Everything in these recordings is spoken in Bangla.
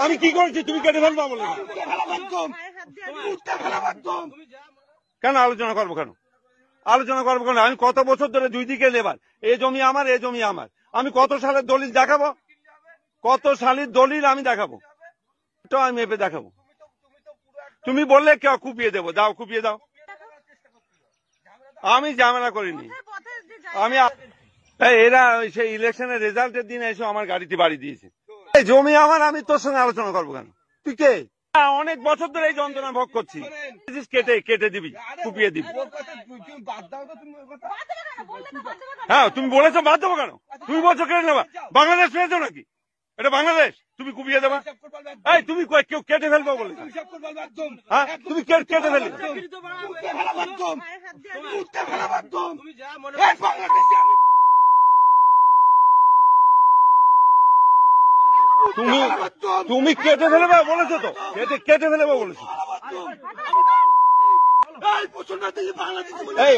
আমি কি করেছি তুমি কেটে ফেলবা বলে? কেন আলোচনা করবো কেন? আলোচনা করবো কেন? আমি কত বছর ধরে দুই দিকে লেবার, এ জমি আমার, এ জমি আমার। আমি কত সালের দলিল দেখাবো? কত সালের দলিল আমি দেখাবো? তো আমি মেপে দেখাবো। তুমি বললে কেউ কুপিয়ে দেবো, দাও কুপিয়ে দাও। আমি ঝামেলা করিনি। আমি এরা সেই ইলেকশনের রেজাল্টের দিন এসে আমার গাড়িতে বাড়ি দিয়েছে। এই জমি আমার, আমি তোর সঙ্গে আলোচনা করবো কেন? তুই কে? অনেক বছর ধরে এই যন্ত্রণা ভোগ করছি। কেটে কেটে দিবি, কুপিয়ে দিবি। হ্যাঁ তুমি বলেছো বাদ দেবো কেন? তুমি বলছো কেটে নেবা? বাংলাদেশ পেয়েছো নাকি? এটা বাংলাদেশ, তুমি কুপিয়ে দেবা? এই তুমি কেউ কেটে ফেলবো বলে? হ্যাঁ তুমি কেটে ফেলবে? তুমি কেটে ফেলবে বলেছো তো? কেটে ফেলবে বলেছো? এই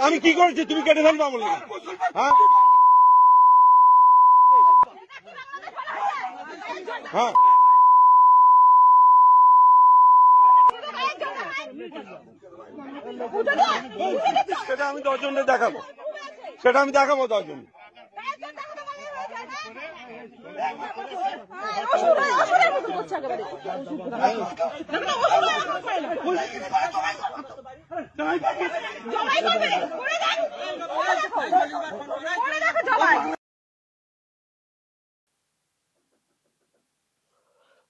আমি কি করেছি তুমি কেটে ফেলবা বলে? হ্যাঁ হ্যাঁ সেটা আমি 10 জনকে দেখাবো, সেটা আমি দেখাবো 10 জন।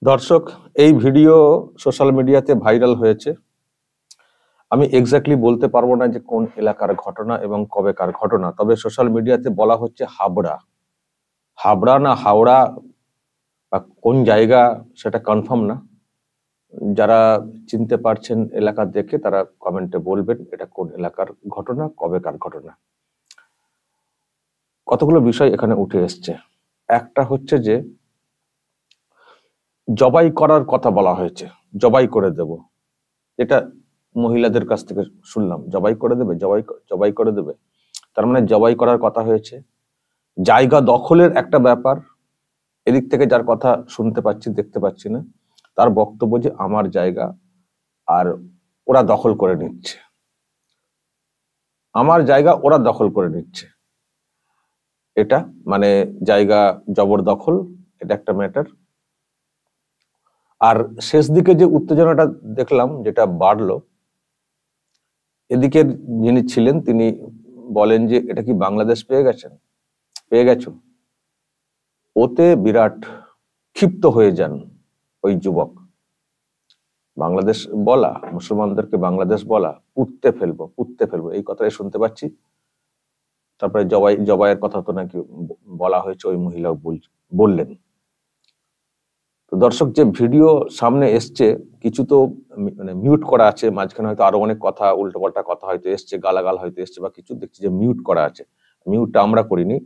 দর্শক, এই ভিডিও সোশ্যাল মিডিয়াতে ভাইরাল হয়েছে। আমি এক্স্যাক্টলি বলতে পারবো না যে কোন এলাকার ঘটনা এবং কবেকার ঘটনা, তবে সোশ্যাল মিডিয়াতে বলা হচ্ছে হাবড়া না হাওড়া বা কোন জায়গা সেটা কনফার্ম না। যারা চিনতে পারছেন এলাকা দেখে তারা কমেন্টে বলবেন এটা কোন এলাকার ঘটনা, কবেকার ঘটনা। কতগুলো বিষয় এখানে উঠে এসছে। একটা হচ্ছে যে জবাই করার কথা বলা হয়েছে, জবাই করে দেব, এটা মহিলাদের কাছ থেকে শুনলাম। জবাই করে দেবে, জবাই করে দেবে, তার মানে জবাই করার কথা হয়েছে। জায়গা দখলের একটা ব্যাপার, এদিক থেকে যার কথা শুনতে পাচ্ছি দেখতে পাচ্ছি না, তার বক্তব্য যে আমার জায়গা আর ওরা দখল করে নিচ্ছে, আমার জায়গা ওরা দখল করে নিচ্ছে। এটা মানে জায়গা জবরদখল, এটা একটা ম্যাটার। আর শেষ দিকে যে উত্তেজনাটা দেখলাম যেটা বাড়লো, এদিকের যিনি ছিলেন তিনি বলেন যে এটা কি বাংলাদেশ পেয়ে গেছো। ওতে বিরাট ক্ষিপ্ত হয়ে যান ওই যুবক। বাংলাদেশ বলা, মুসলমানদেরকে বাংলাদেশ বলা, পুঁততে ফেলবো এই কথাই শুনতে পাচ্ছি। তারপরে জবাইয়ের কথা তো নাকি বলা হয়েছে, ওই মহিলা বললেন। তো দর্শক, যে ভিডিও সামনে এসছে কিছু তো মানে মিউট করা আছে, মাঝখানে হয়তো আরো অনেক কথা, উল্টোপাল্টা কথা হয়তো এসছে, গালাগাল হয়তো এসছে বা কিছু, দেখছি যে মিউট করা আছে। মিউটটা আমরা করিনি,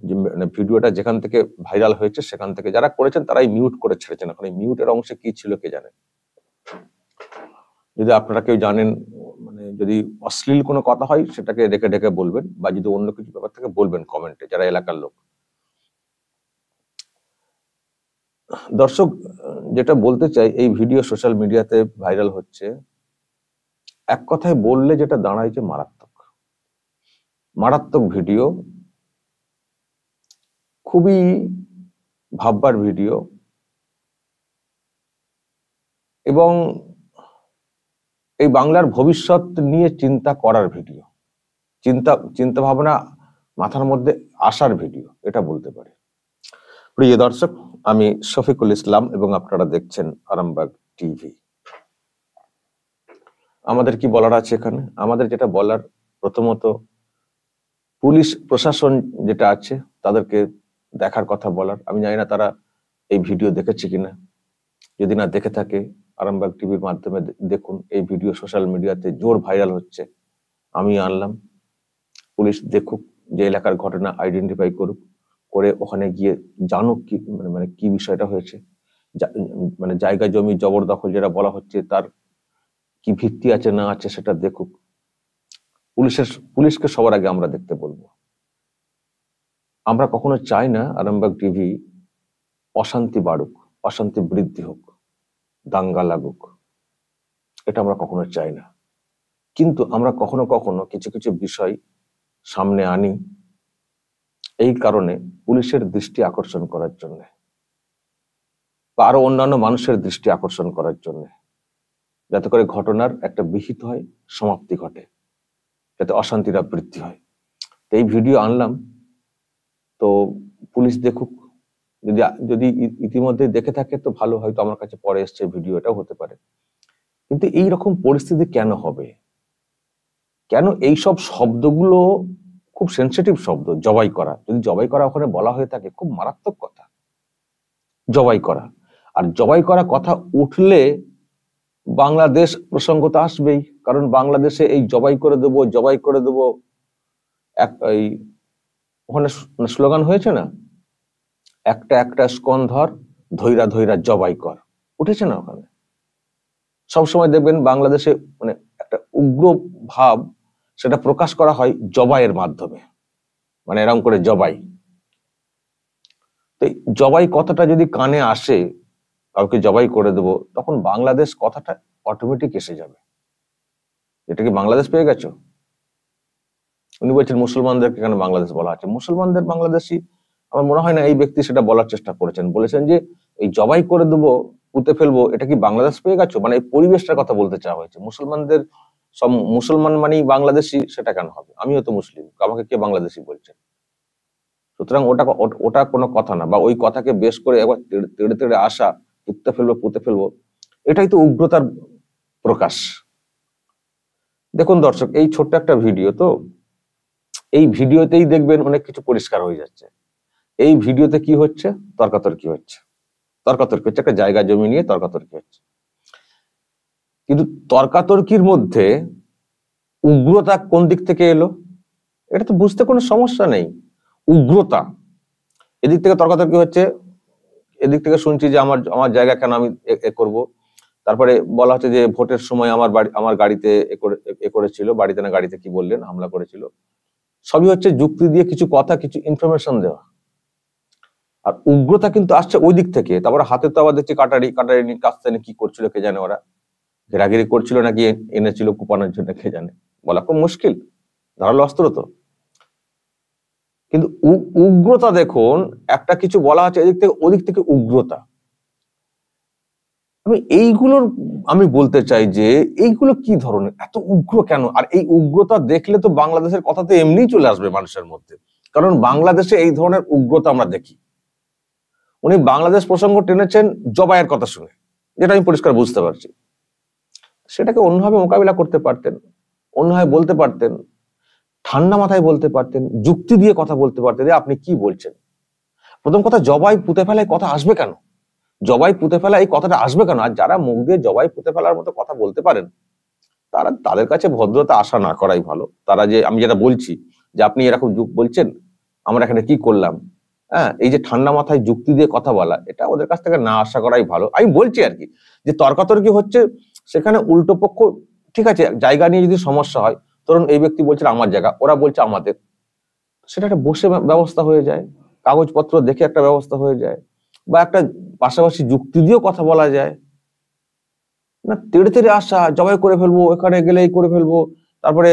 যে মানে ভিডিওটা যেখান থেকে ভাইরাল হয়েছে সেখান থেকে যারা করেছেন তারাই মিউট করে ছেড়েছেন। এখন এই মিউটের অংশে কি ছিল কে জানে। যদি আপনারা কেউ জানেন, মানে যদি অশ্লীল কোনো কথা হয় সেটাকে রেখে ঢেকে বলবেন, বা যদি অন্য কিছু ব্যাপার থেকে বলবেন কমেন্টে, যারা এলাকার লোক। দর্শক, যেটা বলতে চাই, এই ভিডিও সোশ্যাল মিডিয়াতে ভাইরাল হচ্ছে, এক কথায় বললে যেটা দাঁড়ায় যে মারাত্মক ভিডিও, খুবই ভাববার ভিডিও, এবং এই বাংলার ভবিষ্যৎ নিয়ে চিন্তা করার ভিডিও, চিন্তা ভাবনা মাথার মধ্যে আসার ভিডিও, এটা বলতে পারি। প্রিয় দর্শক, আমি শফিকুল ইসলাম এবং আপনারা দেখছেন আরামবাগ টিভি। আমাদের কি বলার আছে এখানে? আমাদের যেটা বলার, প্রথমত পুলিশ প্রশাসন যেটা আছে তাদেরকে দেখার কথা বলার। আমি জানি না তারা এই ভিডিও দেখেছে কিনা, যদি না দেখে থাকে আরামবাগ টিভির মাধ্যমে দেখুন। এই ভিডিও সোশ্যাল মিডিয়াতে জোর ভাইরাল হচ্ছে, আমি আনলাম। পুলিশ দেখুক, যে এলাকার ঘটনা আইডেন্টিফাই করুক, করে ওখানে গিয়ে জানুক কি মানে কি বিষয়টা হয়েছে, মানে জায়গা জমি জবরদখল যেটা বলা হচ্ছে তার কি ভিত্তি আছে না আছে সেটা দেখুক। পুলিশকে সবার আগে আমরা দেখতে বলবো। আমরা কখনো চাই না আরামবাগ টিভি অশান্তি বাড়ুক, অশান্তি বৃদ্ধি হোক, দাঙ্গা লাগুক, এটা আমরা কখনো চাই না। কিন্তু আমরা কখনো কখনো কিছু কিছু বিষয় সামনে আনি এই কারণে পুলিশের দৃষ্টি আকর্ষণ করার জন্য বা আরো অন্যান্য মানুষের দৃষ্টি আকর্ষণ করার জন্য, যাতে করে ঘটনার একটা বিহিত হয়, সমাপ্তি ঘটে, যাতে অশান্তিটা বৃদ্ধি হয়। এই ভিডিও আনলাম, তো পুলিশ দেখুক, যদি যদি ইতিমধ্যে দেখে থাকে তো ভালো, হয়তো আমার কাছে পরে এসছে ভিডিও, এটাও হতে পারে। কিন্তু এই রকম পরিস্থিতি কেন হবে? কেন এইসব শব্দগুলো? খুব সেন্সিটিভ শব্দ, জবাই করা। যদি জবাই করা ওখানে বলা হয়ে থাকে, খুব মারাত্মক কথা জবাই করা। আর জবাই করা কথা উঠলে বাংলাদেশ প্রসঙ্গ তো আসবেই, কারণ বাংলাদেশে এই জবাই করে দেবো, জবাই করে দেবো, এই ওখানে স্লোগান হয়েছে না, একটা একটা স্কন্ধর ধৈরা ধৈরা জবাই কর, উঠেছে না ওখানে। সবসময় দেখবেন বাংলাদেশে মানে একটা উগ্র ভাব সেটা প্রকাশ করা হয় জবাইয়ের মাধ্যমে, মানে এরকম করে জবাই। তো জবাই কথাটা যদি কানে আসে, কাউকে জবাই করে দেব, তখন বাংলাদেশ কথাটা অটোমেটিক এসে যাবে। এটা কি বাংলাদেশ পেয়ে গেছো? উনি বলছেন মুসলমানদেরকে কেন বাংলাদেশ বলা আছে? মুসলমানদের বাংলাদেশি আমার মনে হয় না এই ব্যক্তি সেটা বলার চেষ্টা করেছেন। বলেছেন যে এই জবাই করে দেবো, পুঁতে ফেলবো, এটা কি বাংলাদেশ পেয়ে গেছো? মানে এই পরিবেশটার কথা বলতে চাওয়া হয়েছে। মুসলমানদের সব মুসলমান মানেই বাংলাদেশি, সেটা কেন হবে? আমিও তো মুসলিম, আমাকে কে বাংলাদেশি বলছে? সুতরাং ওটা ওটা কোনো কথা না, বা ওই কথাকে বেশ করে একবার তেড়ে তেড়ে আসা, পুঁতে ফেলবো, এটাই তো উগ্রতার প্রকাশ। দেখুন দর্শক, এই ছোট্ট একটা ভিডিও, তো এই ভিডিওতেই দেখবেন অনেক কিছু পরিষ্কার হয়ে যাচ্ছে। এই ভিডিওতে কি হচ্ছে? তর্কাতর্কি হচ্ছে, একটা জায়গা জমি নিয়ে তর্কাতর্কি হচ্ছে। কিন্তু তর্কাতর্কির মধ্যে উগ্রতা কোন দিক থেকে এলো এটা তো বুঝতে কোনো সমস্যা নেই। উগ্রতা এদিক থেকে তর্কাতর্কি হচ্ছে, এদিক থেকে শুনছি যে আমার জায়গা কেন আমি এ করব। তারপরে বলা হচ্ছে যে ভোটের সময় আমার গাড়িতে এ করেছিল, বাড়িতে না গাড়িতে কি বললেন, হামলা করেছিল। সবই হচ্ছে যুক্তি দিয়ে কিছু কথা, কিছু ইনফরমেশন দেওয়া। আর উগ্রতা কিন্তু আসছে ওই দিক থেকে। তারপরে হাতে তো আবার দেখছি কাটারি কাছতে কি করছিল কে জানে, ওরা ঘেরাঘিরি করছিল নাকি এনেছিল কুপানোর জন্য কে জানে, বলা খুব মুশকিল, ধারালো অস্ত্র তো। কিন্তু উগ্রতা দেখুন, একটা কিছু বলা হচ্ছে এদিক থেকে ওদিক থেকে উগ্রতা। আমি বলতে চাই যে এইগুলো কি ধরনের, এত উগ্র কেন? আর এই উগ্রতা দেখলে তো বাংলাদেশের কথা তো এমনি চলে আসবে মানুষের মধ্যে, কারণ বাংলাদেশে এই ধরনের উগ্রতা আমরা দেখি। উনি বাংলাদেশ প্রসঙ্গ টেনেছেন জবাইয়ের কথা শুনে, যেটা আমি পরিষ্কার বুঝতে পারছি। সেটাকে অন্যভাবে মোকাবিলা করতে পারতেন, অন্যভাবে বলতে পারতেন, ঠান্ডা মাথায় বলতে পারতেন, যুক্তি দিয়ে কথা বলতে পারতেন যে আপনি কি বলছেন। প্রথম কথা, জবাই পুঁতে ফেলায় কথা আসবে কেন? জবাই পুঁতে ফেলা এই কথাটা আসবে কেন? আর যারা মুখ দিয়ে জবাই পুঁতে ফেলার মতো কথা বলতে পারেন, তাদের কাছে ভদ্রতা আশা না করাই ভালো। তারা যে আমি যেটা বলছি যে আপনি এরকম যুগ বলছেন, আমরা এখানে কি করলাম, হ্যাঁ, এই যে ঠান্ডা মাথায় যুক্তি দিয়ে কথা বলা, এটা ওদের কাছ থেকে না আশা করাই ভালো। আমি বলছি আর কি, যে তর্কাতর্কি হচ্ছে সেখানে উল্টো পক্ষ, ঠিক আছে, জায়গা নিয়ে যদি সমস্যা হয়, ধরুন এই ব্যক্তি বলছেন আমার জায়গা, ওরা বলছে আমাদের, সেটা একটা বসে ব্যবস্থা হয়ে যায়, কাগজপত্র দেখে একটা ব্যবস্থা হয়ে যায়, বা একটা পাশাপাশি যুক্তি দিয়েও কথা বলা যায় না। তেড়ে তেড়ে আসা, জবাই করে ফেলবো, এখানে গেলে এই করে ফেলবো, তারপরে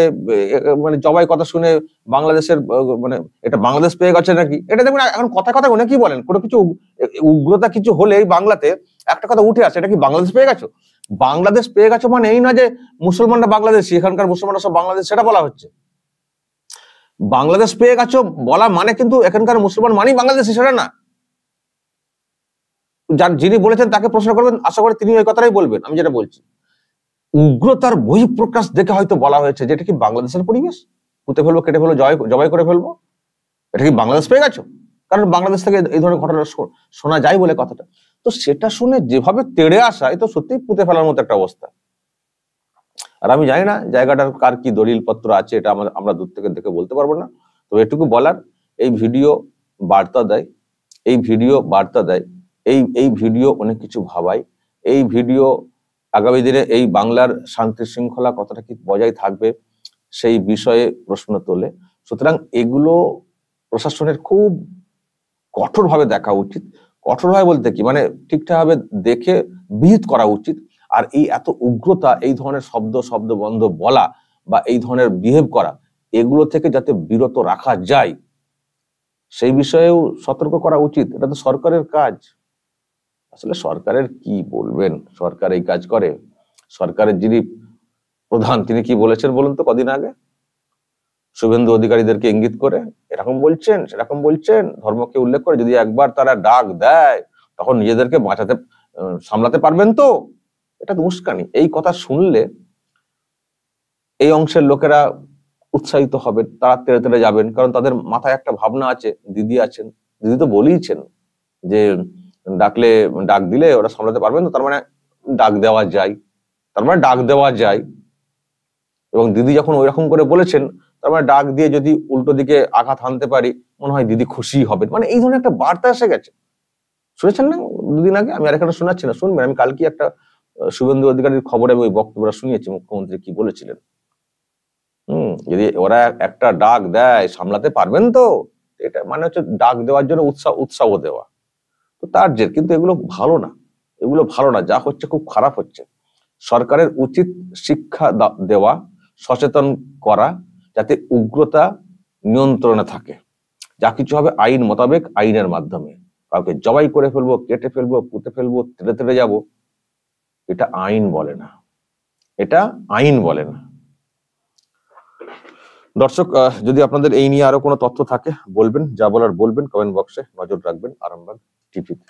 মানে জবাই কথা শুনে বাংলাদেশের মানে এটা বাংলাদেশ পেয়ে গেছে নাকি, এটা দেখুন এখন কথা কথা কি বলেন, কোনো কিছু উগ্রতা কিছু হলে বাংলাতে একটা কথা উঠে আসে, এটা কি বাংলাদেশ পেয়ে গেছো? বাংলাদেশ পেয়ে গেছো মানে এই না যে মুসলমানরা বাংলাদেশি, এখানকার মুসলমানরা সব বাংলাদেশ, সেটা বলা হচ্ছে। বাংলাদেশ পেয়ে গেছো বলা মানে কিন্তু এখানকার মুসলমান মানেই বাংলাদেশি, সেটা না। যিনি বলেছেন তাকে প্রশ্ন করবেন, আশা করি তিনি ওই কথাটাই বলবেন। আমি যেটা বলছি, উগ্রতার বহিঃপ্রকাশ দেখে হয়তো বলা হয়েছে যে এটা কি বাংলাদেশের পরিবেশ, পুঁতে ফেলবো, কেটে ফেলবো, জবাই করে ফেলবো, এটা কি বাংলাদেশ পেয়ে গেছো? কারণ বাংলাদেশ থেকে এই ধরনের ঘটনা শোনা যায় বলে কথাটা। তো সেটা শুনে যেভাবে তেড়ে আসা, এ তো সত্যি পুঁতে ফেলার মতো একটা অবস্থা। আর আমি জানি না জায়গাটার কার কি দলিল পত্র আছে, এটা আমরা দূর থেকে দেখে বলতে পারবো না। তো এটুকু বলার, এই ভিডিও বার্তা দেয়, এই ভিডিও অনেক কিছু ভাবায়। এই ভিডিও আগামী দিনে এই বাংলার শান্তি শৃঙ্খলা কতটা কি বজায় থাকবে সেই বিষয়ে প্রশ্ন তোলে। সুতরাং এগুলো প্রশাসনের খুব কঠোরভাবে দেখা উচিত, কঠোর হয় বলতে কি, মানে ঠিকঠাক ভাবে দেখে বিহিত করা উচিত। আর এই এত উগ্রতা, এই ধরনের শব্দ বন্ধ বলা বা এই ধরনের বিহেভ করা, এগুলো থেকে যাতে বিরত রাখা যায় সেই বিষয়েও সতর্ক করা উচিত। এটা তো সরকারের কাজ। আসলে সরকারের কি বলবেন, সরকার এই কাজ করে। সরকারের যিনি প্রধান তিনি কি বলেছেন বলুন তো কদিন আগে? শুভেন্দু অধিকারীদেরকে ইঙ্গিত করে এরকম বলছেন সেরকম বলছেন, ধর্মকে উল্লেখ করে যদি একবার তারা ডাক দেয় তখন নিজেদেরকে সামলাতে পারবেন তো। এটা তো উস্কানি। এই কথা শুনলে এই অংশের লোকেরা উৎসাহিত হবেন, তারা তেড়ে তেড়ে যাবেন, কারণ তাদের মাথায় একটা ভাবনা আছে। দিদি আছেন, দিদি তো বলেইছেন যে ডাক দিলে ওরা সামলাতে পারবেন তো, তার মানে ডাক দেওয়া যায়, তার মানে ডাক দেওয়া যায়। এবং দিদি যখন ওইরকম করে বলেছেন, তার মানে ডাক দিয়ে যদি উল্টো দিকে আঘাত হানতে পারি, মনে হয় দিদি খুশি হবেন। মানে এই ধরনের একটা বার্তা এসে গেছে। শুনেছেন না দুদিন আগে? আমি আর এখানে শোনাচ্ছি না, শুনবেন। আমি কালকে একটা শুভেন্দু অধিকারীর খবরে ওই বক্তব্যটা শুনিয়েছি, মুখ্যমন্ত্রী কি বলেছিলেন। যদি ওরা একটা ডাক দেয় সামলাতে পারবেন তো, এটা মানে হচ্ছে ডাক দেওয়ার জন্য উৎসাহ দেওয়া। তো তার জের, কিন্তু এগুলো ভালো না, এগুলো ভালো না, যা হচ্ছে খুব খারাপ হচ্ছে। সরকারের উচিত শিক্ষা দেওয়া, সচেতন করা, যাতে উগ্রতা নিয়ন্ত্রণে থাকে। যা কিছু হবে আইন মোতাবেক, আইনের মাধ্যমে। কাউকে জবাই করে ফেলবো, কেটে ফেলবো, পুঁতে ফেলবো, তেড়ে তেড়ে যাবো, এটা আইন বলে না, এটা আইন বলে না। দর্শক, যদি আপনাদের এই নিয়ে আরো কোনো তথ্য থাকে বলবেন, যা বলার বলবেন, কমেন্ট বক্সে নজর রাখবেন আরামবাগ টিভিতে।